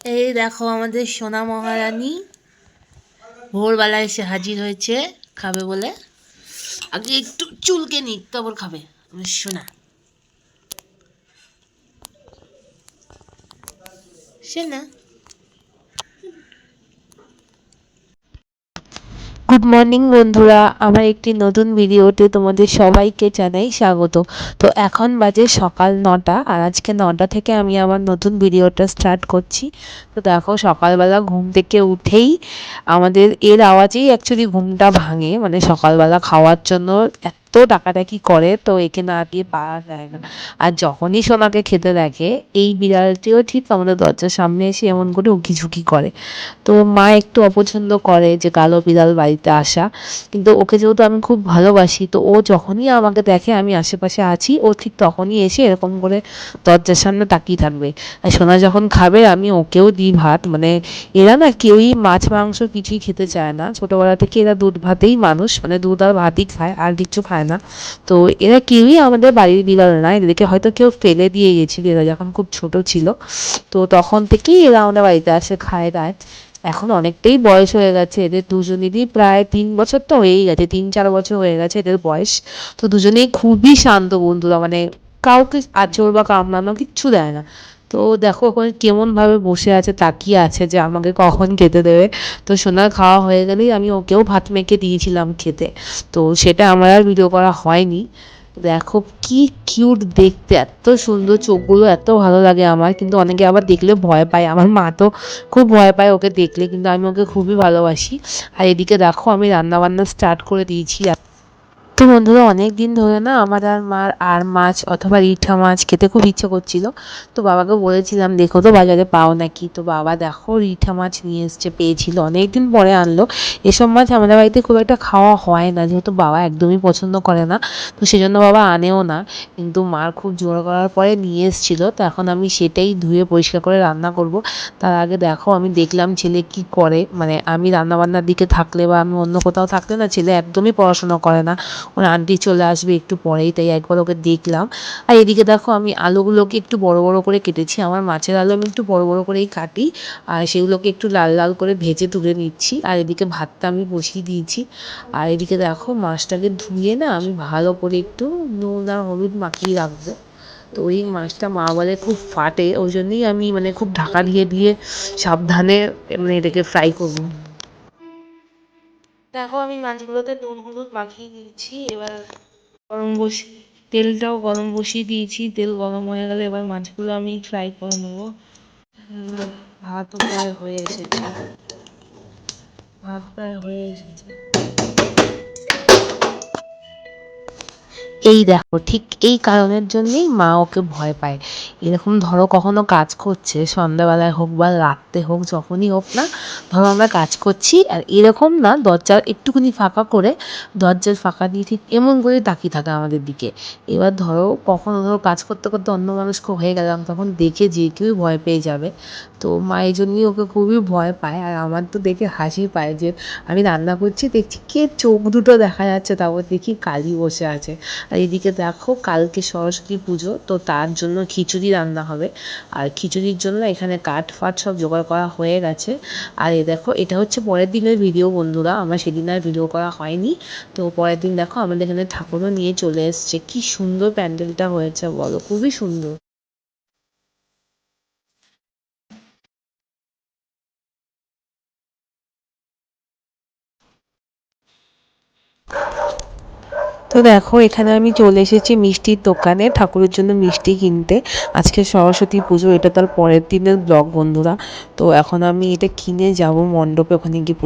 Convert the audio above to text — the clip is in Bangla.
এই দেখো আমাদের সোনা মহারানী ভোরবেলা এসে হাজির হয়েছে খাবে বলে। আগে একটু চুলকে নিক তারপর খাবে আমার সোনা। সোনা গুড মর্নিং বন্ধুরা, আমার একটি নতুন ভিডিওতে তোমাদের সবাইকে জানাই স্বাগত। তো এখন বাজে সকাল 9টা, আর আজকে 9টা থেকে আমি আমার নতুন ভিডিওটা স্টার্ট করছি। তো দেখো সকালবেলা ঘুম থেকে উঠেই আমাদের এর আওয়াজেই অ্যাকচুয়ালি ঘুমটা ভাঙে, মানে সকালবেলা খাওয়ার জন্য এত ডাকাডাকি করে, তো একে না দিয়ে পারা যায় না। আর যখনই সোনাকে খেতে দেখে এই বিড়ালটিও ঠিক আমাদের দরজার সামনে এসে এমন করে উকিঝুঁকি করে। তো মা একটু অপছন্দ করে যে কালো বিড়াল বাড়িতে আসা, কিন্তু ওকে যেহেতু আমি খুব ভালোবাসি, তো ও যখনই আমাকে দেখে আমি আশেপাশে আছি, ও ঠিক তখনই এসে এরকম করে দরজার সামনে তাকিয়ে থাকবে। আর সোনা যখন খাবে আমি ওকেও দিই ভাত, মানে এরা না কেউই মাছ মাংস কিছুই খেতে চায় না, ছোটোবেলা থেকে এরা দুধ ভাতেই মানুষ, মানে দুধ আর ভাতই খায়, আর কিছু খায় না। তো এরা কেউই আমাদের বাড়ির বিড়াল না, এদেরকে হয়তো কেউ ফেলে দিয়ে গেছিল এরা যখন খুব ছোট ছিল। তো তখন থেকেই এরা আমাদের বাড়িতে আসে, খায় দায়। এখন অনেকটাই বয়স হয়ে গেছে এদের দুজনেরই, প্রায় 3 বছর তো হয়েই গেছে, 3-4 বছর হয়ে গেছে এদের বয়স। তো দুজনেই খুবই শান্ত বন্ধুরা, মানে কাউকে আঁচড় বা কামড়ানো কিচ্ছু দেয় না। তো দেখো ওখানে কেমনভাবে বসে আছে, তাকিয়ে আছে যে আমাকে কখন খেতে দেবে। তো সোনার খাওয়া হয়ে গেলেই আমি ওকেও ভাত মেখে দিয়েছিলাম খেতে, তো সেটা আমার আর ভিডিও করা হয়নি। দেখো কি কিউট দেখতে, এত সুন্দর চোখগুলো, এত ভালো লাগে আমার। কিন্তু অনেকে আবার দেখলে ভয় পায়, আমার মা তো খুব ভয় পায় ওকে দেখলে, কিন্তু আমি ওকে খুবই ভালোবাসি। আর এদিকে দেখো আমি রান্না বান্না স্টার্ট করে দিয়েছি। তো বন্ধুরা অনেক দিন ধরে না আমার আর মার আর মাছ অথবা রিঠা মাছ খেতে খুব ইচ্ছে করছিল। তো বাবাকে বলেছিলাম দেখো তো বাজারে পাও নাকি। তো বাবা দেখো রিঠা মাছ নিয়ে এসছে, পেয়েছিল, অনেক দিন পরে আনলো। এসব মাছ আমাদের বাড়িতে খুব একটা খাওয়া হয় না, যেহেতু বাবা একদমই পছন্দ করে না, তো সেজন্য বাবা আনেও না। কিন্তু মার খুব জোর করার পরে নিয়ে এসেছিলো, তো এখন আমি সেটাই ধুয়ে পরিষ্কার করে রান্না করব। তার আগে দেখো আমি দেখলাম ছেলে কি করে, মানে আমি রান্নাবান্নার দিকে থাকলে বা আমি অন্য কোথাও থাকলে না, ছেলে একদমই পড়াশোনা করে না। ওর আন্টি চলে আসবে একটু পরেই, তাই একবার ওকে দেখলাম। আর এদিকে দেখো আমি আলুগুলোকে একটু বড় বড় করে কেটেছি, আমার মাছের আলু আমি একটু বড় বড় করেই কাটি। আর সেগুলোকে একটু লাল লাল করে ভেজে তুলে নিচ্ছি। আর এদিকে ভাতটা আমি বসিয়ে দিয়েছি। আর এদিকে দেখো মাছটাকে ধুয়ে না আমি ভালো করে একটু নুন আর হলুদ মাখিয়ে রাখবো। তো ওই মাছটা মা বলে খুব ফাটে, ওই জন্যই আমি মানে খুব ঢাকা দিয়ে দিয়ে সাবধানে মানে এটাকে ফ্রাই করবো। দেখো আমি মাছগুলোতে নুন হলুদ মাখিয়ে দিয়েছি, এবার গরম বসিয়ে তেলটাও গরম বসিয়ে দিয়েছি, তেল গরম হয়ে গেলে এবার মাছগুলো আমি ফ্রাই করে নেবো। ভাতও প্রায় হয়ে এসেছে, ভাত প্রায় হয়ে এসেছে। এই দেখো ঠিক এই কারণের জন্যেই মা ওকে ভয় পায়। এরকম ধরো কখনো কাজ করছে, সন্ধ্যাবেলায় হোক বা রাত্রে হোক, যখনই হোক না, ধরো আমরা কাজ করছি আর এরকম না দরজার একটুখানি ফাঁকা করে, দরজার ফাঁকা দিয়ে ঠিক এমন করে তাকিয়ে থাকে আমাদের দিকে। এবার ধরো কখনো ধরো কাজ করতে করতে অন্য মানুষকে হয়ে গেলাম, তখন দেখে যে কেউ ভয় পেয়ে যাবে। তো মা এই জন্যই ওকে খুবই ভয় পায়। আর আমার তো দেখে হাসি পায় যে আমি রান্না করছি, দেখছি কে চোখ দুটো দেখা যাচ্ছে, তারপর দেখি কালী বসে আছে। আর এদিকে দেখো কালকে সরস্বতী পুজো, তো তার জন্য খিচুড়ি রান্না হবে। আর খিচুড়ির জন্য এখানে কাঠ ফাট সব জোগাড় করা হয়ে গেছে। আর এই দেখো এটা হচ্ছে পরের দিনের ভিডিও বন্ধুরা, আমার সেদিন আর ভিডিও করা হয়নি। তো পরের দিন দেখো আমাদের এখানে ঠাকুরও নিয়ে চলে এসছে, কি সুন্দর প্যান্ডেলটা হয়েছে বলো, খুবই সুন্দর। তো দেখো এখানে আমি চলে এসেছি মিষ্টির দোকানে ঠাকুরের জন্য মিষ্টি কিনতে। আজকে সরস্বতী পুজো, এটা তার পরের দিনের ব্লগ বন্ধুরা। তো এখন আমি এটা কিনে যাব মণ্ডপে, ওখানে গিয়ে